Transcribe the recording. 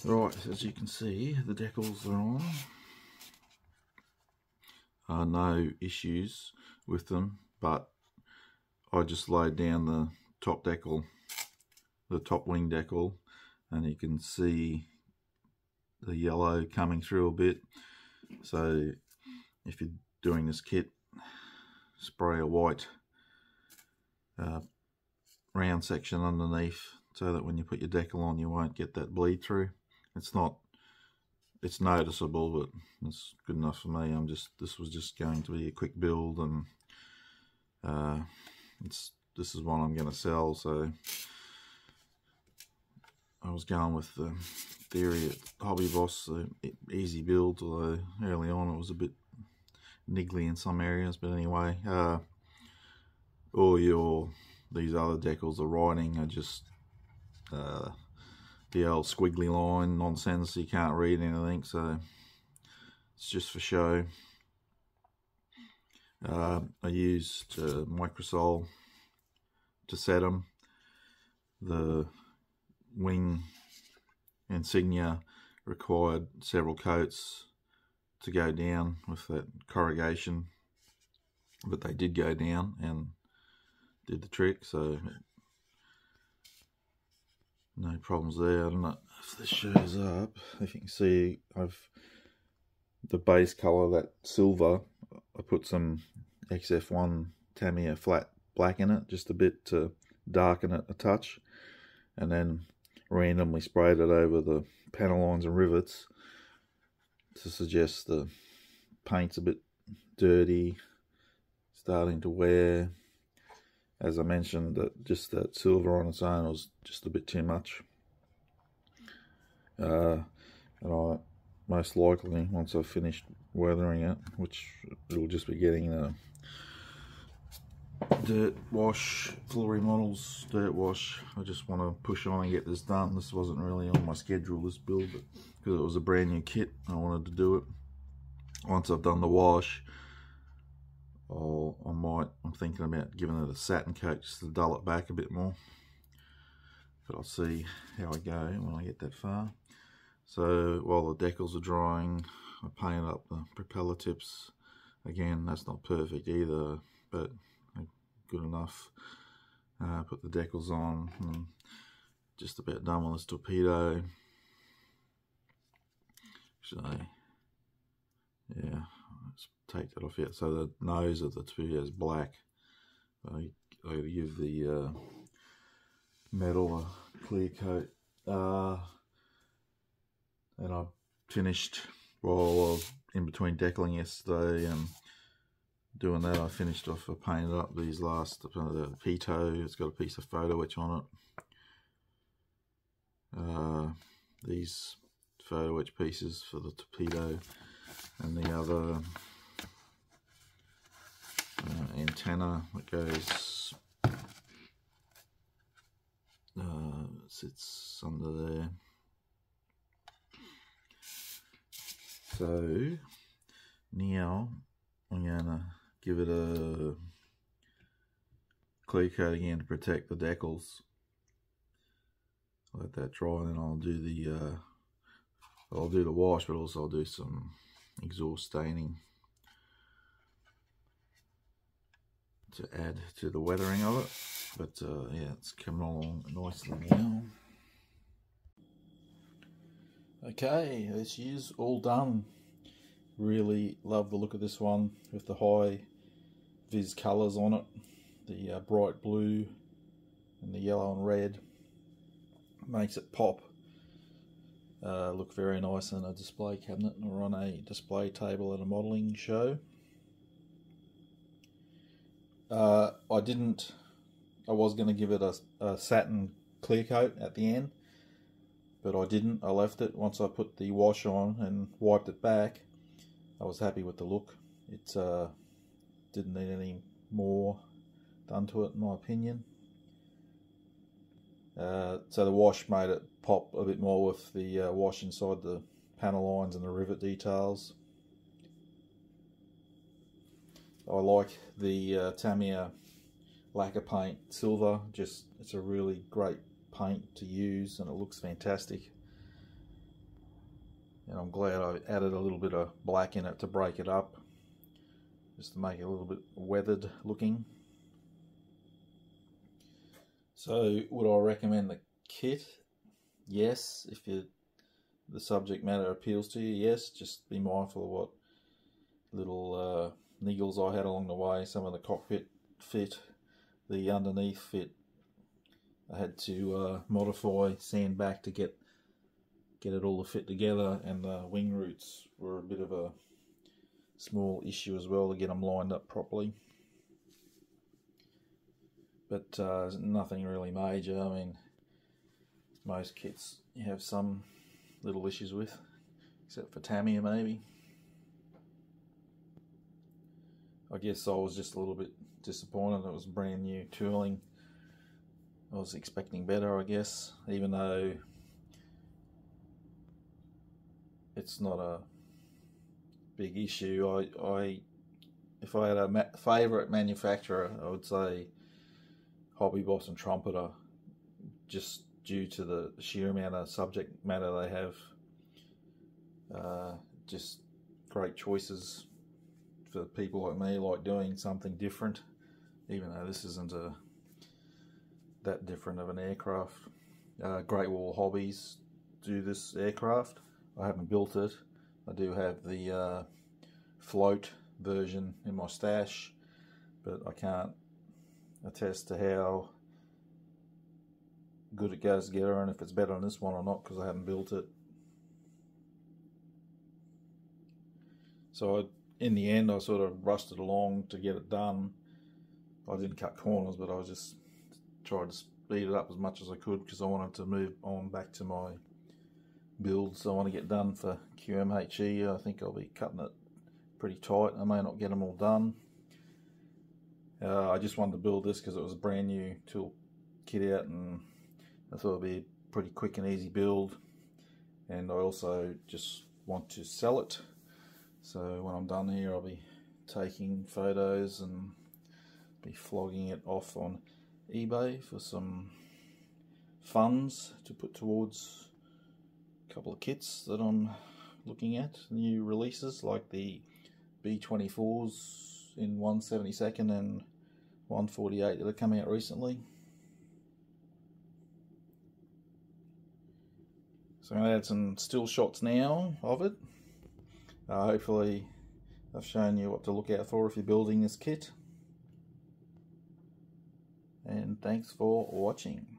Right, as you can see, the decals are on. No issues with them, but I just laid down the top decal, the top wing decal, and you can see the yellow coming through a bit. So if you're doing this kit, spray a white round section underneath so that when you put your decal on you won't get that bleed through. It's noticeable, but it's good enough for me. This was just going to be a quick build, and this is what I'm going to sell, so I was going with the theory at Hobby Boss, easy build, although early on it was a bit niggly in some areas. But anyway, these other decals, the writing are just the old squiggly line nonsense. You can't read anything, so it's just for show. I used Microsol to set them. The wing insignia required several coats to go down with that corrugation, but they did go down and did the trick, so no problems there. I don't know if this shows up. If you can see, the base colour, that silver, I put some XF1 Tamiya flat black in it, just a bit to darken it a touch, and then randomly sprayed it over the panel lines and rivets to suggest the paint's a bit dirty, starting to wear. As I mentioned, that silver on its own was just a bit too much. And I most likely, once I've finished weathering it, which it'll just be getting a dirt wash, Full Remodels dirt wash. I just want to push on and get this done. This wasn't really on my schedule, this build, but because it was a brand new kit, I wanted to do it. Once I've done the wash, I'm thinking about giving it a satin coat just to dull it back a bit more. But I'll see how I go when I get that far. So while the decals are drying, I painted up the propeller tips. Again, that's not perfect either, but good enough. Put the decals on, and just about done with this torpedo. So yeah, let's take that off yet. So the nose of the torpedo is black. I gotta give the metal a clear coat. And I finished, while I was in between decaling yesterday and doing that, I finished off, I painted up these last, the pitot. It's got a piece of photo etch on it. These photo etch pieces for the torpedo, and the other antenna that goes, sits under there. So now I'm gonna give it a clear coat again to protect the decals. Let that dry, and then I'll do the wash, but also I'll do some exhaust staining to add to the weathering of it. But yeah, it's coming along nicely now. Okay, this is all done. Really love the look of this one with the high vis colours on it. The bright blue and the yellow and red makes it pop. Look very nice in a display cabinet or on a display table at a modelling show. I was going to give it a satin clear coat at the end, but I didn't. I left it. Once I put the wash on and wiped it back, I was happy with the look. It didn't need any more done to it, in my opinion. So the wash made it pop a bit more with the wash inside the panel lines and the rivet details. I like the Tamiya lacquer paint silver. It's a really great paint to use, and it looks fantastic. and I'm glad I added a little bit of black in it to break it up, just to make it a little bit weathered looking. So would I recommend the kit? Yes, if the subject matter appeals to you, yes. Just be mindful of what little niggles I had along the way. Some of the cockpit fit, the underneath fit, I had to modify, sand back to get it all to fit together, and the wing roots were a bit of a small issue as well to get them lined up properly. But nothing really major. I mean, most kits you have some little issues with, except for Tamiya maybe. I guess I was just a little bit disappointed. It was brand new tooling. I was expecting better, I guess, even though it's not a big issue. If I had a favourite manufacturer, I would say Hobby Boss and Trumpeter, just due to the sheer amount of subject matter they have. Just great choices for people like me, like doing something different, even though this isn't that different of an aircraft. Great Wall Hobbies do this aircraft. I haven't built it. I do have the float version in my stash, but I can't attest to how good it goes together and if it's better than this one or not, because I haven't built it. So in the end I sort of rushed it along to get it done. I didn't cut corners, but I just tried to speed it up as much as I could because I wanted to move on back to my builds I want to get done for QMHE. I think I'll be cutting it pretty tight. I may not get them all done. I just wanted to build this because it was a brand new tool kit out, and I thought it'd be a pretty quick and easy build, and I also just want to sell it. So when I'm done here, I'll be taking photos and be flogging it off on eBay for some funds to put towards a couple of kits that I'm looking at, new releases like the B24s in 1/72 and 1/48 that have come out recently. So I'm going to add some still shots now of it. Hopefully I've shown you what to look out for if you're building this kit. And thanks for watching.